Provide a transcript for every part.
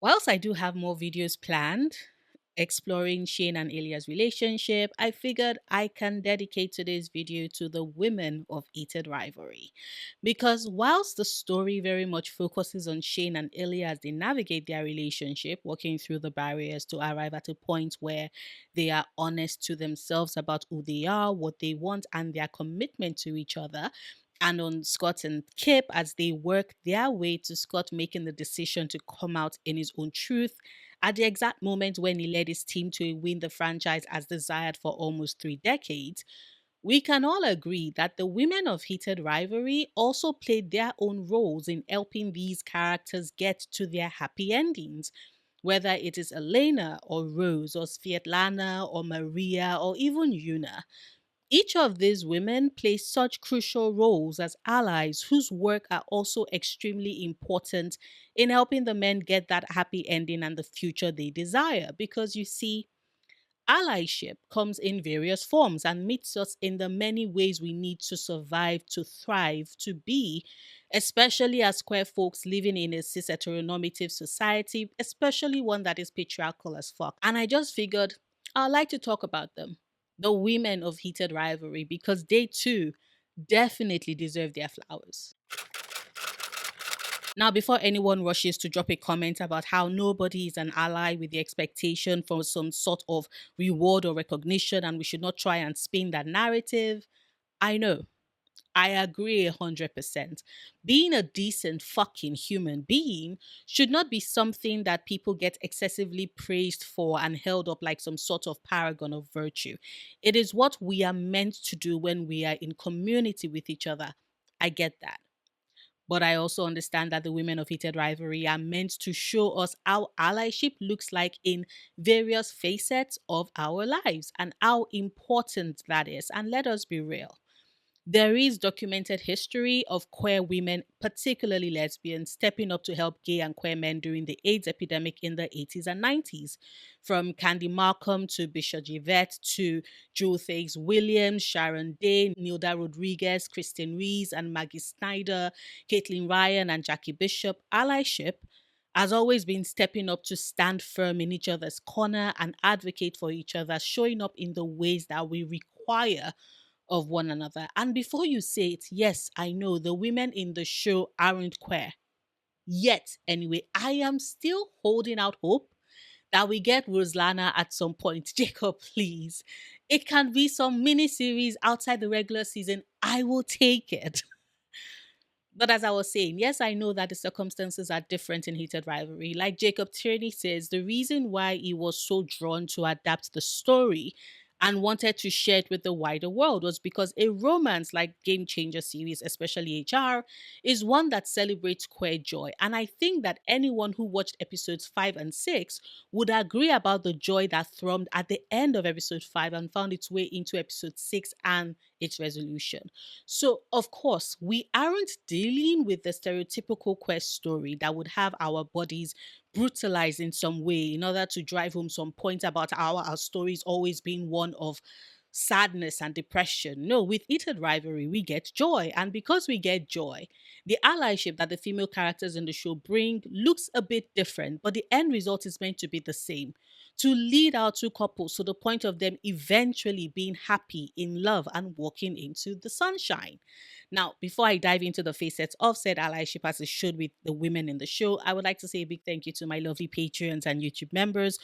Whilst I do have more videos planned exploring Shane and Ilya's relationship, I figured I can dedicate today's video to the women of Heated Rivalry. Because whilst the story very much focuses on Shane and Ilya as they navigate their relationship, walking through the barriers to arrive at a point where they are honest to themselves about who they are, what they want, and their commitment to each other, and on Scott and Kip as they work their way to Scott making the decision to come out in his own truth at the exact moment when he led his team to win the franchise as desired for almost 3 decades. We can all agree that the women of Heated Rivalry also played their own roles in helping these characters get to their happy endings. Whether it is Elena or Rose or Svetlana or Maria or even Yuna, each of these women play such crucial roles as allies whose work are also extremely important in helping the men get that happy ending and the future they desire. Because you see, allyship comes in various forms and meets us in the many ways we need to survive, to thrive, to be, especially as queer folks living in a cis heteronormative society, especially one that is patriarchal as fuck. And I just figured I'd like to talk about them, the women of Heated Rivalry, because they too definitely deserve their flowers. Now, before anyone rushes to drop a comment about how nobody is an ally with the expectation for some sort of reward or recognition, and we should not try and spin that narrative, I know. I agree 100%. Being a decent fucking human being should not be something that people get excessively praised for and held up like some sort of paragon of virtue. It is what we are meant to do when we are in community with each other. I get that. But I also understand that the women of Heated Rivalry are meant to show us how allyship looks like in various facets of our lives and how important that is. And let us be real. There is documented history of queer women, particularly lesbians, stepping up to help gay and queer men during the AIDS epidemic in the 80s and 90s. From Candy Markham to Bishop Yvette to Joe Thags Williams, Sharon Day, Nilda Rodriguez, Kristen Rees, and Maggie Snyder, Caitlin Ryan, and Jackie Bishop, allyship has always been stepping up to stand firm in each other's corner and advocate for each other, showing up in the ways that we require of one another. And before you say it, yes, I know the women in the show aren't queer. Yet, anyway, I am still holding out hope that we get Roslana at some point. Jacob, please. It can be some mini series outside the regular season. I will take it. But as I was saying, yes, I know that the circumstances are different in Heated Rivalry. Like Jacob Tierney says, the reason why he was so drawn to adapt the story and wanted to share it with the wider world was because a romance like Game Changer series, especially HR, is one that celebrates queer joy. And I think that anyone who watched episodes 5 and 6 would agree about the joy that thrummed at the end of episode 5 and found its way into episode 6 and its resolution. So, of course, we aren't dealing with the stereotypical quest story that would have our bodies brutalized in some way in order to drive home some point about how our stories always being one of sadness and depression. No, with Heated Rivalry, we get joy. And because we get joy, the allyship that the female characters in the show bring looks a bit different, but the end result is meant to be the same to lead our two couples to the point of them eventually being happy in love and walking into the sunshine. Now, before I dive into the facets of said allyship as it should with the women in the show, I would like to say a big thank you to my lovely Patreons and YouTube members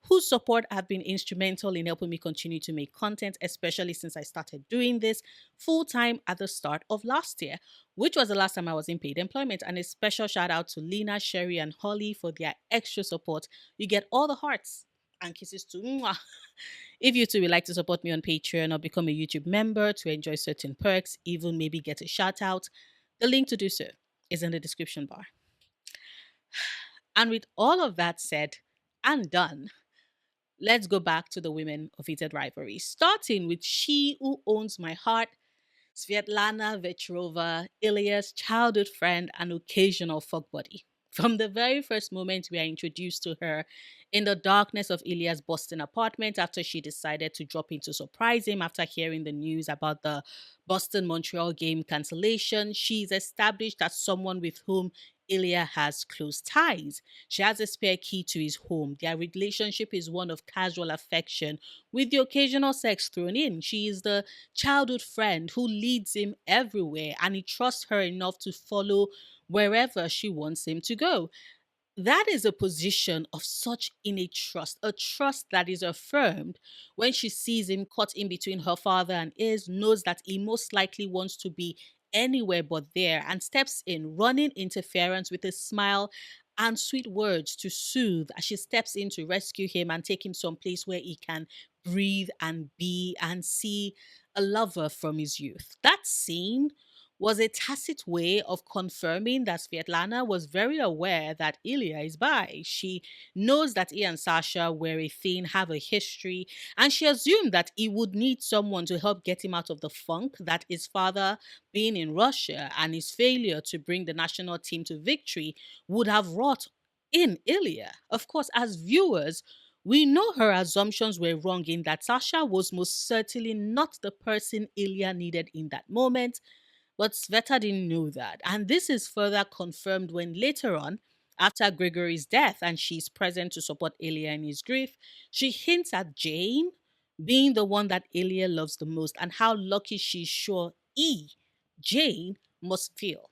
whose support have been instrumental in helping me continue to make content, especially since I started doing this full time at the start of last year, which was the last time I was in paid employment. And a special shout out to Lena, Sherry, and Holly for their extra support. You get all the hearts and kisses too. Mwah. If you too would like to support me on Patreon or become a YouTube member to enjoy certain perks, even maybe get a shout out, the link to do so is in the description bar. And with all of that said and done, let's go back to the women of Heated Rivalry, starting with she who owns my heart, Svetlana Vecherova, Ilya's childhood friend and occasional fuck buddy. From the very first moment we are introduced to her in the darkness of Ilya's Boston apartment after she decided to drop in to surprise him after hearing the news about the Boston Montreal game cancellation, she's established as someone with whom Ilya has close ties. She has a spare key to his home. Their relationship is one of casual affection with the occasional sex thrown in. She is the childhood friend who leads him everywhere and he trusts her enough to follow wherever she wants him to go. That is a position of such innate trust, a trust that is affirmed when she sees him caught in between her father and his, knows that he most likely wants to be anywhere but there, and steps in, running interference with a smile and sweet words to soothe as she steps in to rescue him and take him someplace where he can breathe and be and see a lover from his youth. That scene was a tacit way of confirming that Svetlana was very aware that Ilya is bi. She knows that he and Sasha were a thing, have a history, and she assumed that he would need someone to help get him out of the funk that his father, being in Russia, and his failure to bring the national team to victory would have wrought in Ilya. Of course, as viewers, we know her assumptions were wrong in that Sasha was most certainly not the person Ilya needed in that moment, but Sveta didn't know that. And this is further confirmed when later on, after Gregory's death and she's present to support Ilya in his grief, she hints at Jane being the one that Ilya loves the most and how lucky she's sure Jane, must feel.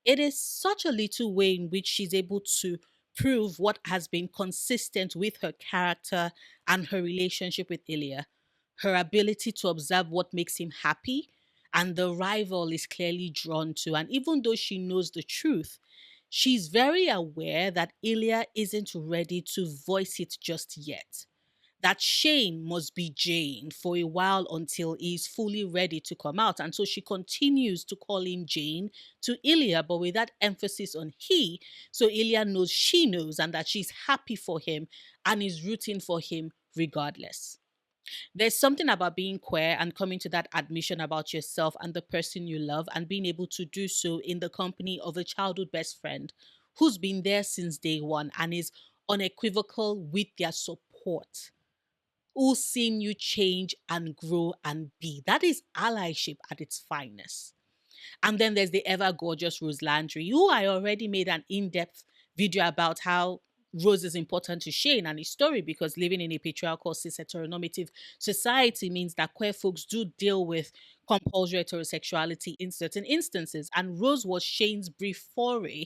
It is such a little way in which she's able to prove what has been consistent with her character and her relationship with Ilya. Her ability to observe what makes him happy and the rival is clearly drawn to. And even though she knows the truth, she's very aware that Ilya isn't ready to voice it just yet. That Shane must be Jane for a while until he's fully ready to come out. And so she continues to call him Jane to Ilya, but with that emphasis on he, so Ilya knows she knows and that she's happy for him and is rooting for him regardless. There's something about being queer and coming to that admission about yourself and the person you love and being able to do so in the company of a childhood best friend who's been there since day one and is unequivocal with their support, who's seen you change and grow and be. That is allyship at its finest. And then there's the ever gorgeous Rose Landry, who I already made an in depth video about how Rose is important to Shane and his story because living in a patriarchal, cis heteronormative society means that queer folks do deal with compulsory heterosexuality in certain instances. And Rose was Shane's brief foray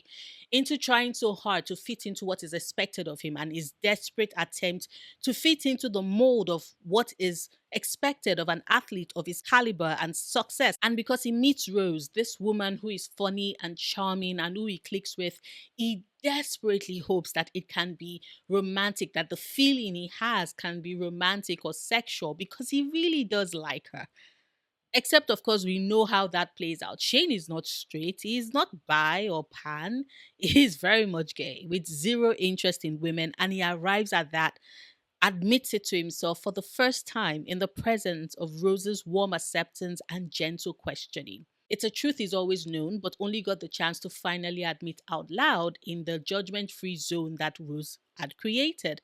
into trying so hard to fit into what is expected of him and his desperate attempt to fit into the mold of what is expected of an athlete of his caliber and success. And because he meets Rose, this woman who is funny and charming and who he clicks with, he desperately hopes that it can be romantic, that the feeling he has can be romantic or sexual because he really does like her. Except, of course, we know how that plays out. Shane is not straight. He's not bi or pan. He's very much gay with zero interest in women. And he arrives at that, admits it to himself for the first time in the presence of Rose's warm acceptance and gentle questioning. It's a truth he's always known, but only got the chance to finally admit out loud in the judgment free zone that Rose had created.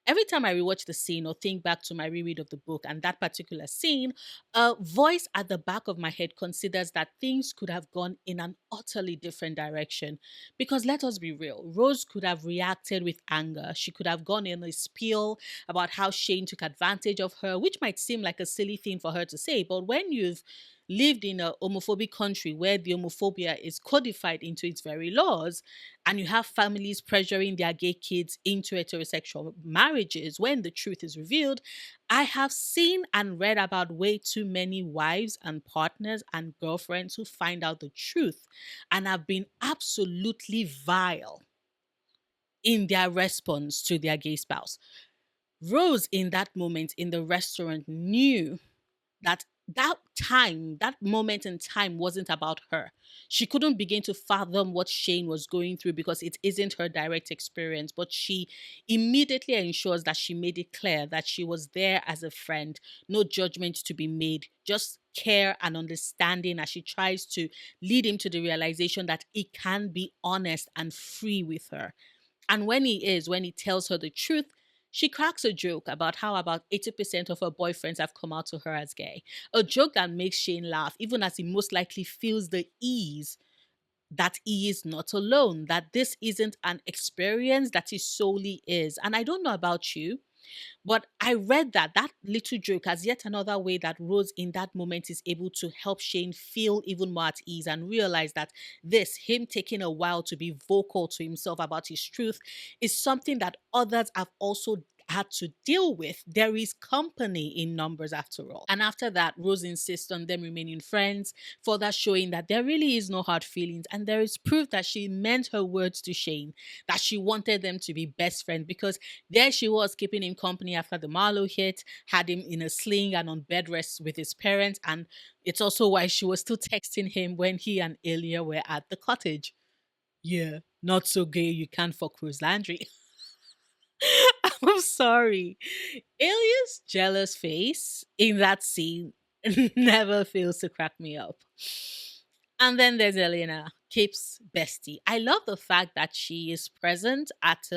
Every time I rewatch the scene or think back to my reread of the book and that particular scene, a voice at the back of my head considers that things could have gone in an utterly different direction. Because let us be real, Rose could have reacted with anger. She could have gone in a spiel about how Shane took advantage of her, which might seem like a silly thing for her to say. But when you've lived in a homophobic country where the homophobia is codified into its very laws, and you have families pressuring their gay kids into heterosexual marriages when the truth is revealed, I have seen and read about way too many wives and partners and girlfriends who find out the truth and have been absolutely vile in their response to their gay spouse. Rose, in that moment in the restaurant, knew that that moment in time wasn't about her. She couldn't begin to fathom what Shane was going through because it isn't her direct experience, but she immediately ensures that she made it clear that she was there as a friend, no judgment to be made, just care and understanding as she tries to lead him to the realization that he can be honest and free with her. And when he tells her the truth, she cracks a joke about how about 80% of her boyfriends have come out to her as gay. A joke that makes Shane laugh, even as he most likely feels the ease that he is not alone, that this isn't an experience that he solely is. And I don't know about you, but I read that little joke as yet another way that Rose in that moment is able to help Shane feel even more at ease and realize that this, him taking a while to be vocal to himself about his truth, is something that others have also had to deal with. There is company in numbers after all. And after that, Rose insists on them remaining friends, further showing that there really is no hard feelings. And there is proof that she meant her words to Shane, that she wanted them to be best friends because there she was keeping him company after the Marlowe hit, had him in a sling and on bed rest with his parents. And it's also why she was still texting him when he and Elia were at the cottage. Yeah, not so gay, you can't fuck Rose Landry. I'm sorry. Elia's jealous face in that scene never fails to crack me up. And then there's Elena, Kip's bestie. I love the fact that she is present at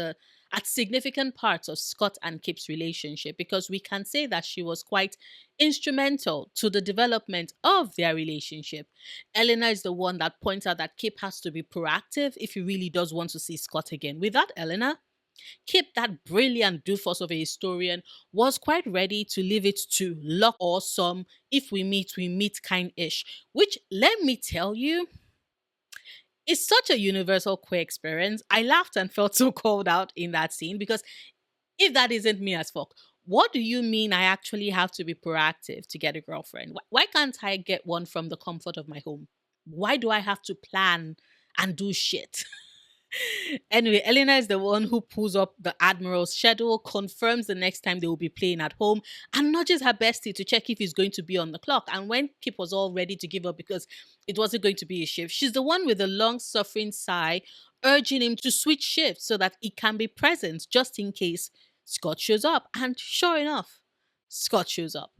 significant parts of Scott and Kip's relationship because we can say that she was quite instrumental to the development of their relationship. Elena is the one that points out that Kip has to be proactive if he really does want to see Scott again. Without Elena, Kip, that brilliant doofus of a historian, was quite ready to leave it to luck or some if we meet kind ish. Which, let me tell you, is such a universal queer experience. I laughed and felt so called out in that scene because if that isn't me as fuck, what do you mean I actually have to be proactive to get a girlfriend? Why can't I get one from the comfort of my home? Why do I have to plan and do shit? Anyway, Elena is the one who pulls up the Admiral's schedule, confirms the next time they will be playing at home, and nudges her bestie to check if he's going to be on the clock. And when Kip was all ready to give up because it wasn't going to be a shift, she's the one with a long suffering sigh, urging him to switch shifts so that he can be present just in case Scott shows up. And sure enough, Scott shows up.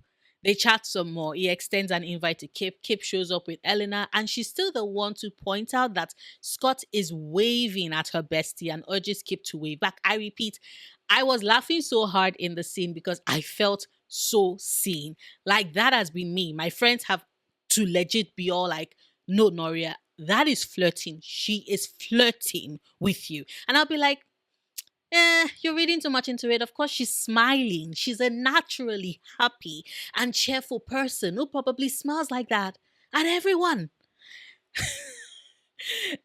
They chat some more. He extends an invite to Kip. Kip shows up with Eleanor, and she's still the one to point out that Scott is waving at her bestie and urges Kip to wave back. I repeat, I was laughing so hard in the scene because I felt so seen. Like that has been me. My friends have to legit be all like, no, Noria, that is flirting. She is flirting with you. And I'll be like, you're reading too much into it. Of course, she's smiling. She's a naturally happy and cheerful person who probably smiles like that at everyone.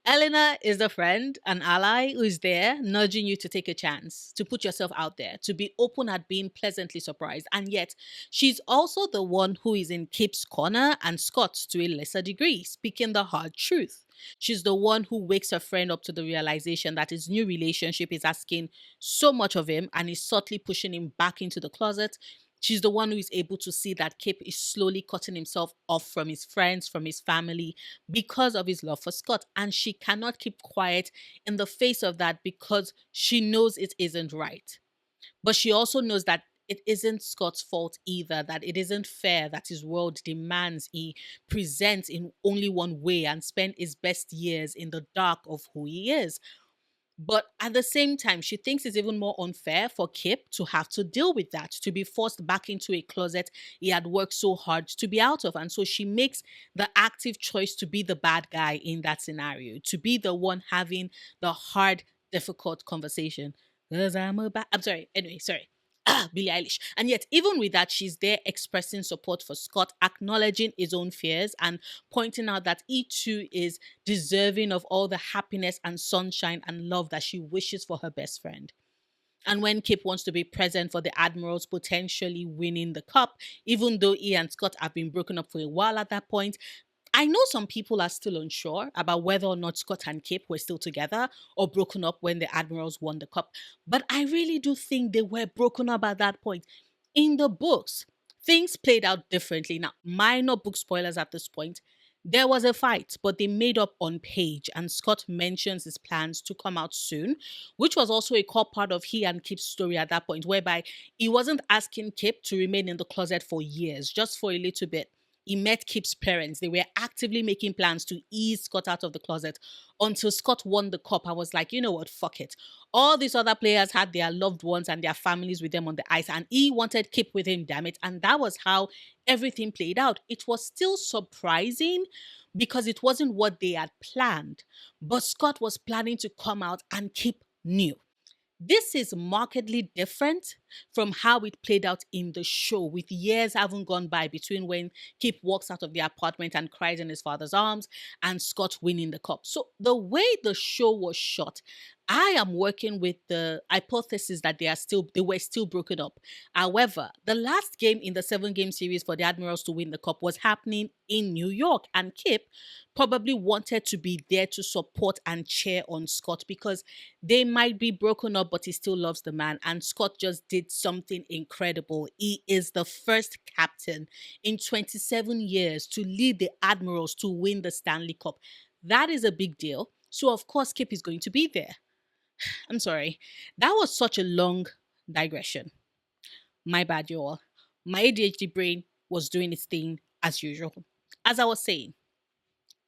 Elena is a friend, an ally who is there nudging you to take a chance, to put yourself out there, to be open at being pleasantly surprised. And yet, she's also the one who is in Kip's corner and Scott's to a lesser degree, speaking the hard truth. She's the one who wakes her friend up to the realization that his new relationship is asking so much of him and is subtly pushing him back into the closet. She's the one who is able to see that Kip is slowly cutting himself off from his friends, from his family, because of his love for Scott. And she cannot keep quiet in the face of that because she knows it isn't right. But she also knows that it isn't Scott's fault either, that it isn't fair that his world demands he presents in only one way and spend his best years in the dark of who he is. But at the same time, she thinks it's even more unfair for Kip to have to deal with that, to be forced back into a closet he had worked so hard to be out of. And so she makes the active choice to be the bad guy in that scenario, to be the one having the hard, difficult conversation. Because I'm sorry. Anyway, sorry. Billie Eilish. And yet, even with that, she's there expressing support for Scott, acknowledging his own fears and pointing out that he too is deserving of all the happiness and sunshine and love that she wishes for her best friend. And when Kip wants to be present for the Admirals potentially winning the cup, even though he and Scott have been broken up for a while at that point, I know some people are still unsure about whether or not Scott and Kip were still together or broken up when the Admirals won the cup. But I really do think they were broken up at that point. In the books, things played out differently. Now, minor book spoilers at this point. There was a fight, but they made up on page, and Scott mentions his plans to come out soon, which was also a core part of he and Kip's story at that point, whereby he wasn't asking Kip to remain in the closet for years, just for a little bit. He met Kip's parents. They were actively making plans to ease Scott out of the closet until Scott won the cup. I was like, you know what? Fuck it. All these other players had their loved ones and their families with them on the ice, and he wanted Kip with him, damn it. And that was how everything played out. It was still surprising, because it wasn't what they had planned. But Scott was planning to come out and Kip knew. This is markedly different from how it played out in the show, with years having gone by between when Kip walks out of the apartment and cries in his father's arms and Scott winning the cup. So, the way the show was shot, I am working with the hypothesis that they were still broken up. However, the last game in the 7 game series for the Admirals to win the cup was happening in New York, and Kip probably wanted to be there to support and cheer on Scott because they might be broken up, but he still loves the man. And Scott just did something incredible. He is the first captain in 27 years to lead the Admirals to win the Stanley Cup. That is a big deal. So, of course, Kip is going to be there. I'm sorry. That was such a long digression. My bad, you all. My ADHD brain was doing its thing as usual. As I was saying,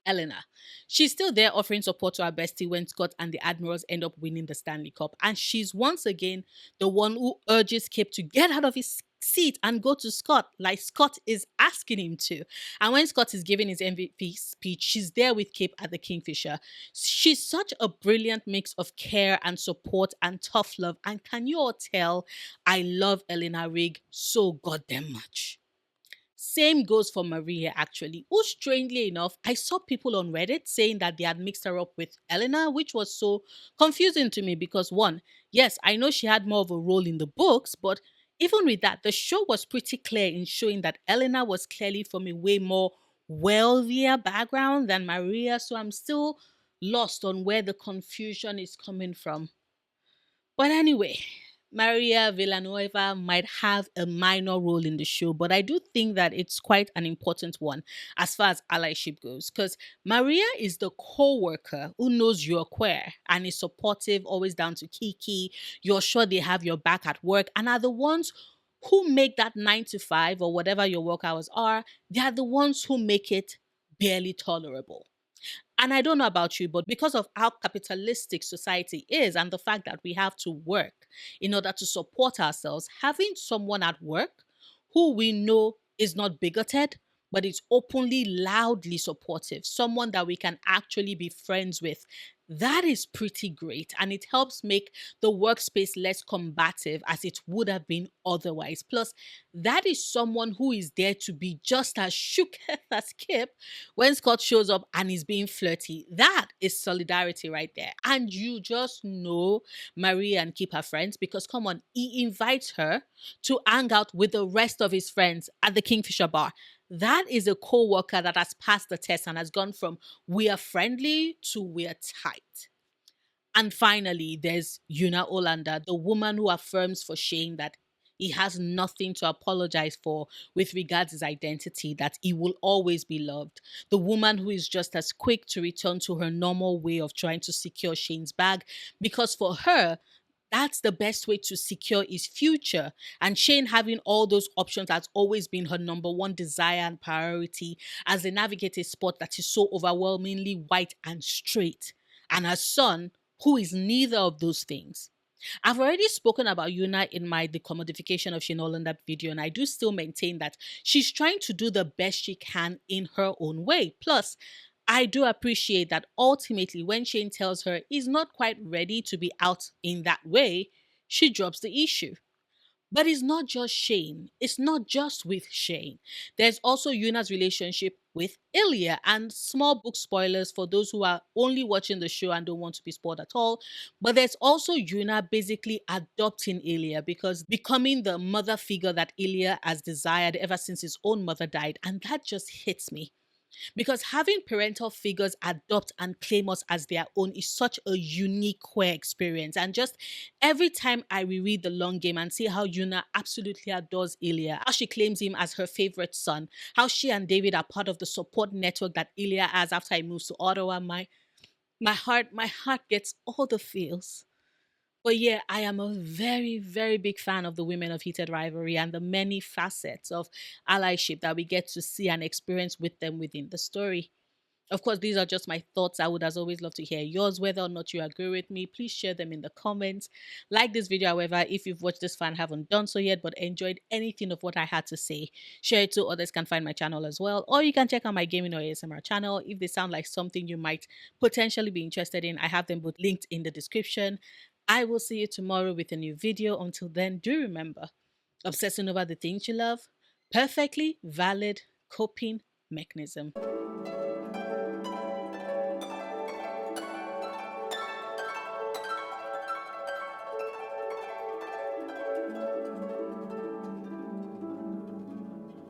Elena. She's still there offering support to her bestie when Scott and the Admirals end up winning the Stanley Cup. And she's once again the one who urges Kip to get out of his seat and go to Scott, like Scott is asking him to. And when Scott is giving his MVP speech, she's there with Kip at the Kingfisher. She's such a brilliant mix of care and support and tough love. And can you all tell I love Elena Rigg so goddamn much? Same goes for Maria, actually, who strangely enough, I saw people on Reddit saying that they had mixed her up with Elena, which was so confusing to me because, one, yes, I know she had more of a role in the books, but even with that, the show was pretty clear in showing that Elena was clearly from a way more wealthier background than Maria, so I'm still lost on where the confusion is coming from. But anyway, Maria Villanueva might have a minor role in the show, but I do think that it's quite an important one as far as allyship goes. Because Maria is the co-worker who knows you're queer and is supportive, always down to Kiki. You're sure they have your back at work and are the ones who make that 9 to 5 or whatever your work hours are. They are the ones who make it barely tolerable. And I don't know about you, but because of how capitalistic society is and the fact that we have to work in order to support ourselves, having someone at work who we know is not bigoted, but is openly, loudly supportive, someone that we can actually be friends with, that is pretty great. And it helps make the workspace less combative as it would have been otherwise. Plus, that is someone who is there to be just as shook as Kip when Scott shows up and is being flirty. That is solidarity right there. And you just know Maria and Kip are friends because, come on, he invites her to hang out with the rest of his friends at the Kingfisher bar. That is a co-worker that has passed the test and has gone from we are friendly to we are tight. And finally, there's Yuna Olander, the woman who affirms for Shane that he has nothing to apologize for with regards his identity, that he will always be loved. The woman who is just as quick to return to her normal way of trying to secure Shane's bag, because for her, that's the best way to secure his future. And Shane having all those options has always been her number one desire and priority as they navigate a sport that is so overwhelmingly white and straight. And her son, who is neither of those things. I've already spoken about Yuna in my The Commodification of Shane Hollander video, and I do still maintain that she's trying to do the best she can in her own way. Plus, I do appreciate that ultimately, when Shane tells her he's not quite ready to be out in that way, she drops the issue. But it's not just Shane. It's not just with Shane. There's also Yuna's relationship with Ilya, and small book spoilers for those who are only watching the show and don't want to be spoiled at all. But there's also Yuna basically adopting Ilya because becoming the mother figure that Ilya has desired ever since his own mother died. And that just hits me. Because having parental figures adopt and claim us as their own is such a unique queer experience. And just every time I reread The Long Game and see how Yuna absolutely adores Ilya, how she claims him as her favorite son, how she and David are part of the support network that Ilya has after he moves to Ottawa, my heart gets all the feels. But yeah, I am a very, very big fan of the women of Heated Rivalry and the many facets of allyship that we get to see and experience with them within the story. Of course, these are just my thoughts. I would, as always, love to hear yours. Whether or not you agree with me, please share them in the comments. Like this video, however, if you've watched this far and haven't done so yet, but enjoyed anything of what I had to say, share it so others can find my channel as well. Or you can check out my gaming or ASMR channel if they sound like something you might potentially be interested in. I have them both linked in the description. I will see you tomorrow with a new video. Until then, do remember, obsessing over the things you love, perfectly valid coping mechanism.